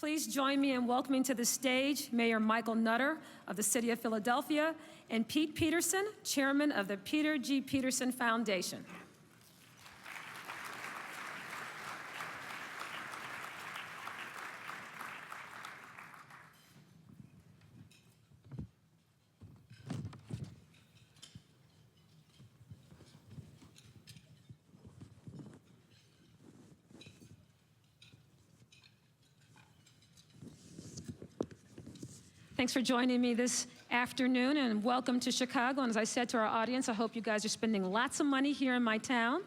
Please join me in welcoming to the stage Mayor Michael Nutter of the City of Philadelphia and Pete Peterson, Chairman of the Peter G. Peterson Foundation. Thanks for joining me this afternoon, and welcome to Chicago. And as I said to our audience, I hope you guys are spending lots of money here in my town.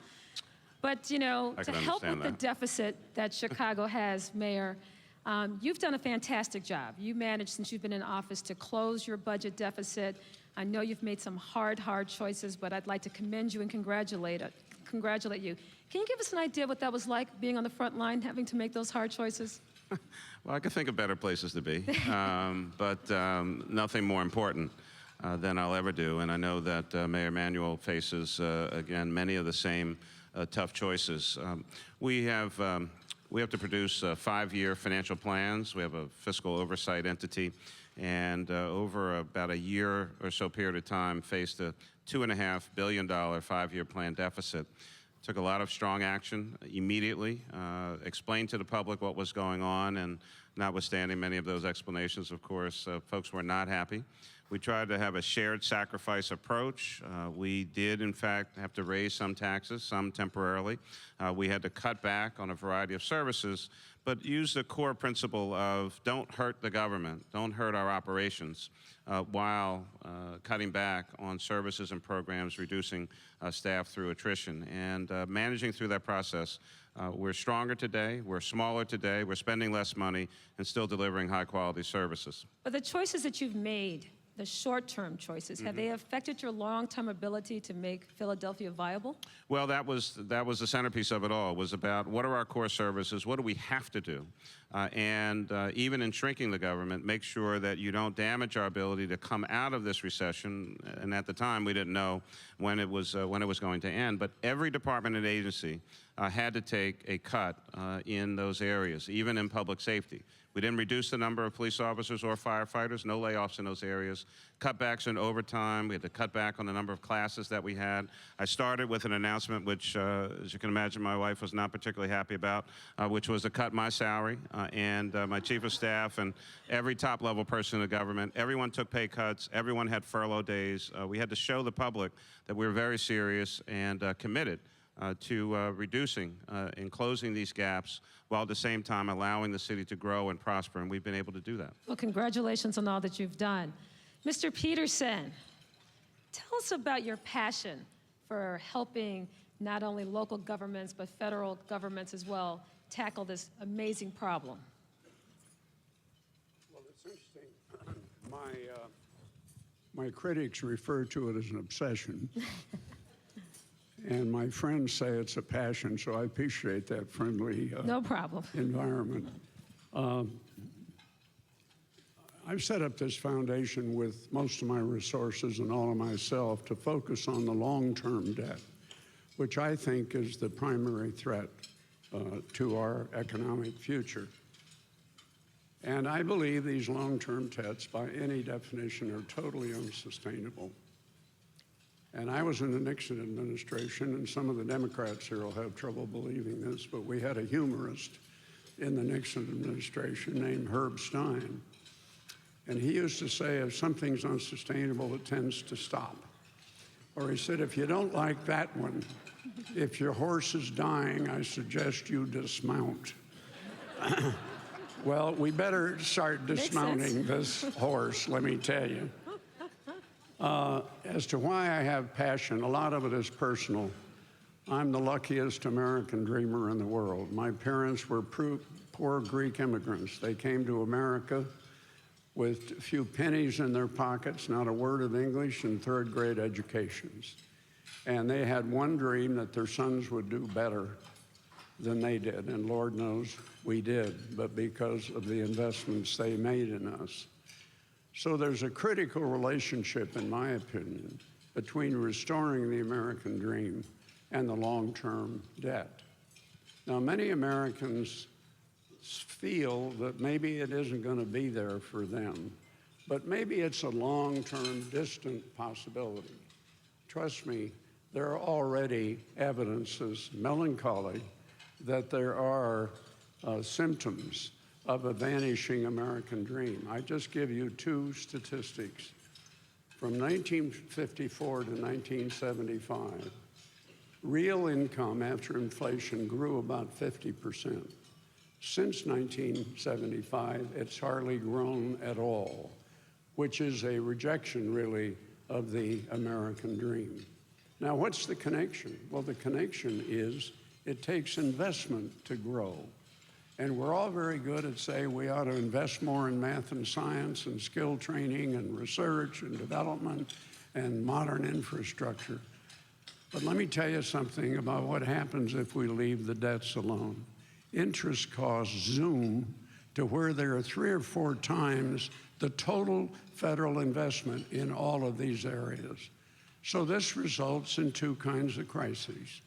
But, you know, to help with the deficit that Chicago has, Mayor, you've done a fantastic job. You managed, since you've been in office, to close your budget deficit. I know you've made some hard choices, but I'd like to commend you and congratulate you. Can you give us an idea what that was like, being on the front line, having to make those hard choices? Well, I could think of better places to be, but nothing more important than I'll ever do. And I know that Mayor Emanuel faces, again, many of the same tough choices. We have to produce 5-year financial plans. We have a fiscal oversight entity, and over about a year or so period of time, faced a $2.5 billion 5-year plan deficit. Took a lot of strong action immediately, explained to the public what was going on, and notwithstanding many of those explanations, of course, folks were not happy. We tried to have a shared sacrifice approach. We did, in fact, have to raise some taxes, some temporarily. We had to cut back on a variety of services, but use the core principle of don't hurt the government, don't hurt our operations, while cutting back on services and programs, reducing staff through attrition. And managing through that process, we're stronger today, we're smaller today, we're spending less money, and still delivering high-quality services. But the choices that you've made, the short-term choices, have they affected your long-term ability to make Philadelphia viable? Well, that was the centerpiece of it all. It was about what are our core services, what do we have to do, and even in shrinking the government, make sure that you don't damage our ability to come out of this recession. And at the time, we didn't know when it was going to end. But every department and agency had to take a cut in those areas, even in public safety. We didn't reduce the number of police officers or firefighters, no layoffs in those areas. Cutbacks in overtime, we had to cut back on the number of classes that we had. I started with an announcement which, as you can imagine, my wife was not particularly happy about, which was to cut my salary and my chief of staff and every top-level person in the government. Everyone took pay cuts, everyone had furlough days. We had to show the public that we were very serious and committed to reducing and closing these gaps, while at the same time allowing the city to grow and prosper, and we've been able to do that. Well, congratulations on all that you've done. Mr. Peterson, tell us about your passion for helping not only local governments, but federal governments as well, tackle this amazing problem. Well, it's interesting. My critics refer to it as an obsession. And my friends say it's a passion, so I appreciate that friendly no problem. Environment. I've set up this foundation with most of my resources and all of myself to focus on the long-term debt, which I think is the primary threat to our economic future. And I believe these long-term debts, by any definition, are totally unsustainable. And I was in the Nixon administration, and some of the Democrats here will have trouble believing this, but we had a humorist in the Nixon administration named Herb Stein. And he used to say, if something's unsustainable, it tends to stop. Or he said, if you don't like that one, if your horse is dying, I suggest you dismount. Well, we better start dismounting this horse, let me tell you. As to why I have passion, a lot of it is personal. I'm the luckiest American dreamer in the world. My parents were poor Greek immigrants. They came to America with a few pennies in their pockets, not a word of English, and third-grade educations. And they had one dream, that their sons would do better than they did. And Lord knows we did, but because of the investments they made in us. So there's a critical relationship, in my opinion, between restoring the American dream and the long-term debt. Now, many Americans feel that maybe it isn't going to be there for them, but maybe it's a long-term, distant possibility. Trust me, there are already evidences, melancholy, that there are symptoms of a vanishing American dream. I just give you two statistics. From 1954 to 1975, real income after inflation grew about 50%. Since 1975, it's hardly grown at all, which is a rejection, really, of the American dream. Now, what's the connection? Well, the connection is it takes investment to grow. And we're all very good at saying we ought to invest more in math and science and skill training and research and development and modern infrastructure. But let me tell you something about what happens if we leave the debts alone. Interest costs zoom to where there are 3 or 4 times the total federal investment in all of these areas. So this results in 2 kinds of crises.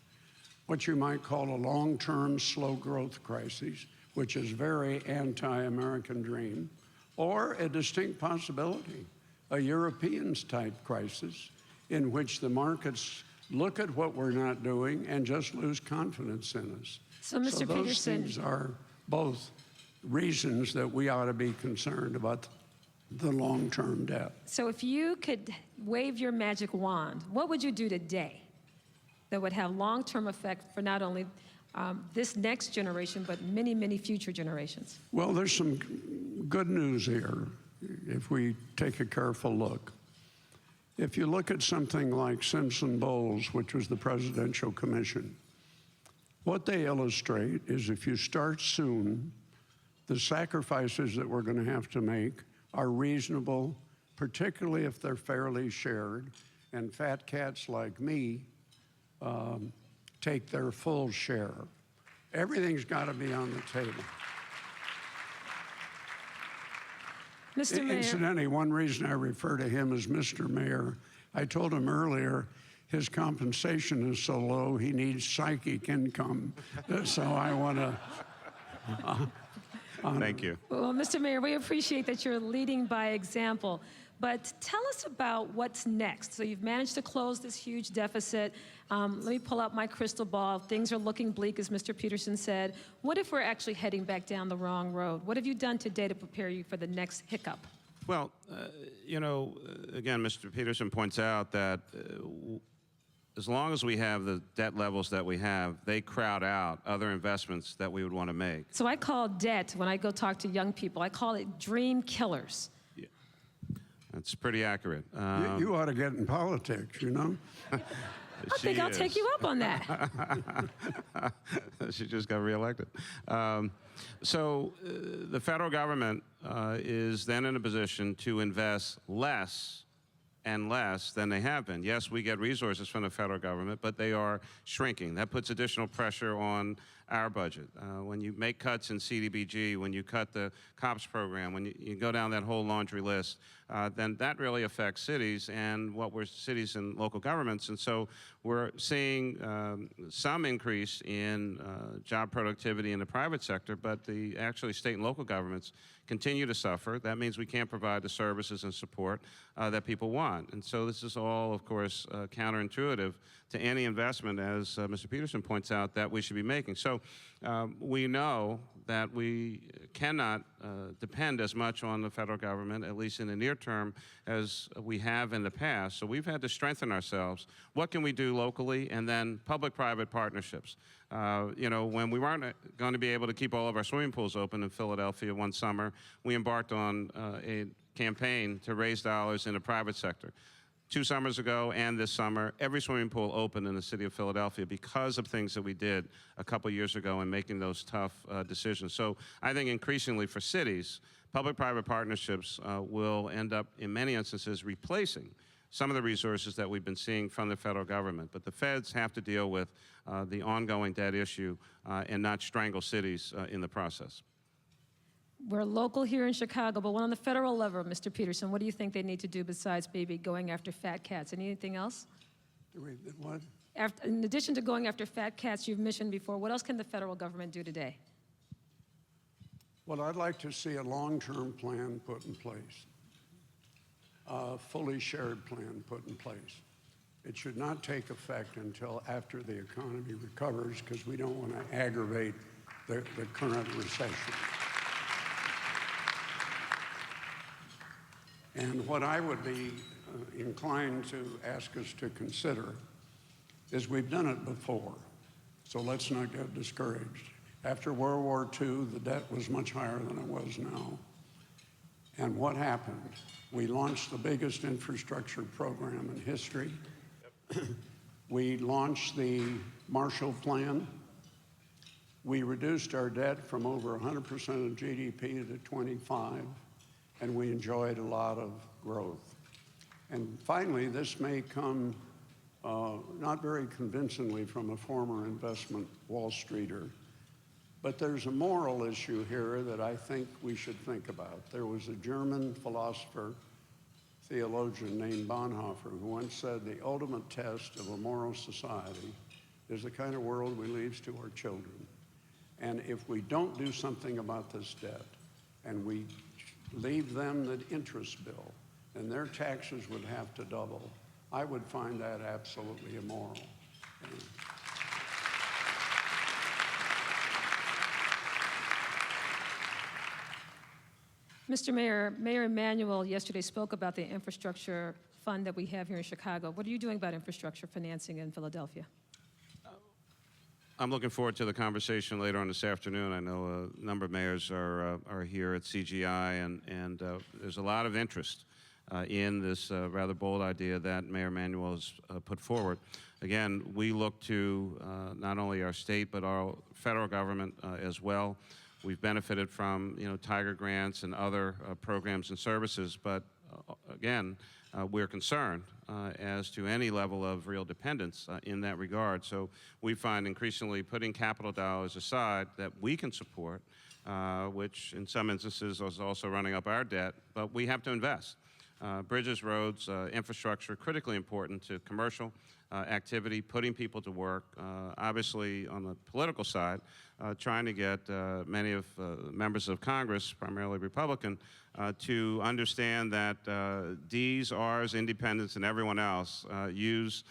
What you might call a long-term slow growth crisis, which is very anti-American dream, or a distinct possibility, a Europeans-type crisis in which the markets look at what we're not doing and just lose confidence in us. So, Mr. those Peterson, things are both reasons that we ought to be concerned about the long-term debt. so if you could wave your magic wand, what would you do today that would have long-term effect for not only this next generation, but many, many future generations? Well, there's some good news here if we take a careful look. If you look at something like Simpson-Bowles, which was the Presidential Commission, what they illustrate is if you start soon, the sacrifices that we're going to have to make are reasonable, particularly if they're fairly shared, and fat cats like me take their full share. Everything's got to be on the table. Mr. Mayor. Incidentally, one reason I refer to him as Mr. Mayor, I told him earlier his compensation is so low he needs psychic income. So I want to... Thank you. Well, Mr. Mayor, we appreciate that you're leading by example. But tell us about what's next. So you've managed to close this huge deficit. Let me pull out my crystal ball. Things are looking bleak, as Mr. Peterson said. What if we're actually heading back down the wrong road? What have you done today to prepare you for the next hiccup? Well, again, Mr. Peterson points out that as long as we have the debt levels that we have, they crowd out other investments that we would want to make. So I call debt, when I go talk to young people, I call it dream killers. Yeah. That's pretty accurate. You ought to get in politics, you know? I think I'll take you up on that. She just got reelected. So the federal government is then in a position to invest less and less than they have been. Yes, we get resources from the federal government, but they are shrinking. That puts additional pressure on our budget. When you make cuts in CDBG, when you cut the COPS program, when you go down that whole laundry list, then that really affects cities and cities and local governments. And so we're seeing some increase in job productivity in the private sector, but actually state and local governments continue to suffer. That means we can't provide the services and support that people want. And so this is all, of course, counterintuitive to any investment, as Mr. Peterson points out, that we should be making. So we know that we cannot depend as much on the federal government, at least in the near term, as we have in the past. So we've had to strengthen ourselves. What can we do locally? And then public-private partnerships. When we weren't going to be able to keep all of our swimming pools open in Philadelphia one summer, we embarked on a campaign to raise dollars in the private sector. 2 summers ago and this summer, every swimming pool opened in the city of Philadelphia because of things that we did a couple years ago in making those tough decisions. So I think increasingly for cities, public-private partnerships will end up, in many instances, replacing some of the resources that we've been seeing from the federal government. But the feds have to deal with the ongoing debt issue and not strangle cities in the process. We're local here in Chicago, but on the federal level, Mr. Peterson, what do you think they need to do besides maybe going after fat cats? Anything else? What? In addition to going after fat cats you've mentioned before, what else can the federal government do today? Well, I'd like to see a long-term plan put in place, a fully shared plan put in place. It should not take effect until after the economy recovers, because we don't want to aggravate the current recession. And what I would be inclined to ask us to consider is we've done it before, so let's not get discouraged. After World War II, the debt was much higher than it was now. And what happened? We launched the biggest infrastructure program in history. We launched the Marshall Plan. We reduced our debt from over 100% of GDP to 25%, and we enjoyed a lot of growth. And finally, this may come not very convincingly from a former investment Wall Streeter, but there's a moral issue here that I think we should think about. There was a German philosopher, theologian named Bonhoeffer, who once said the ultimate test of a moral society is the kind of world we leave to our children. And if we don't do something about this debt, and we leave them the interest bill, and their taxes would have to double, I would find that absolutely immoral. Mr. Mayor, Mayor Emanuel yesterday spoke about the infrastructure fund that we have here in Chicago. What are you doing about infrastructure financing in Philadelphia? I'm looking forward to the conversation later on this afternoon. I know a number of mayors are here at CGI, and there's a lot of interest in this rather bold idea that Mayor Emanuel has put forward. Again, we look to not only our state, but our federal government as well. We've benefited from, Tiger grants and other programs and services, but again, we're concerned as to any level of real dependence in that regard. So we find increasingly putting capital dollars aside that we can support, which in some instances is also running up our debt, but we have to invest. Bridges, roads, infrastructure, critically important to commercial activity, putting people to work. Obviously, on the political side, trying to get many of members of Congress, primarily Republican, to understand that Ds, Rs, independents, and everyone else use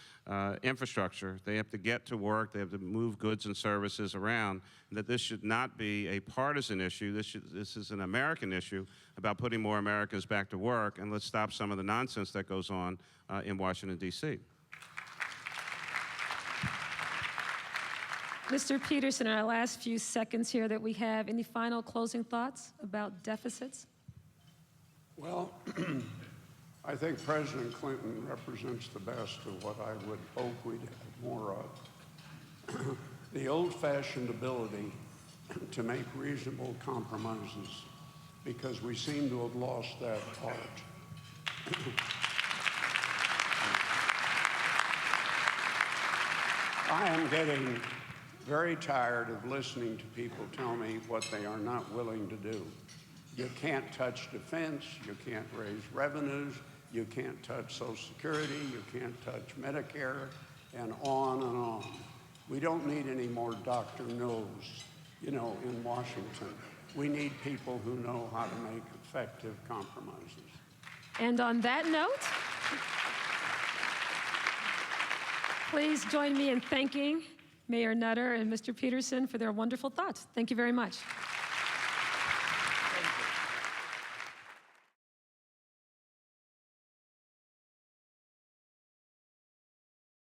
infrastructure. They have to get to work. They have to move goods and services around. And that this should not be a partisan issue. This is an American issue about putting more Americans back to work, and let's stop some of the nonsense that goes on in Washington, D.C. Mr. Peterson, in our last few seconds here that we have, any final closing thoughts about deficits? Well, I think President Clinton represents the best of what I would hope we'd have more of. The old-fashioned ability to make reasonable compromises, because we seem to have lost that art. I am getting very tired of listening to people tell me what they are not willing to do. You can't touch defense, you can't raise revenues, you can't touch Social Security, you can't touch Medicare, and on and on. We don't need any more Dr. No's, in Washington. We need people who know how to make effective compromises. And on that note, please join me in thanking Mayor Nutter and Mr. Peterson for their wonderful thoughts. Thank you very much.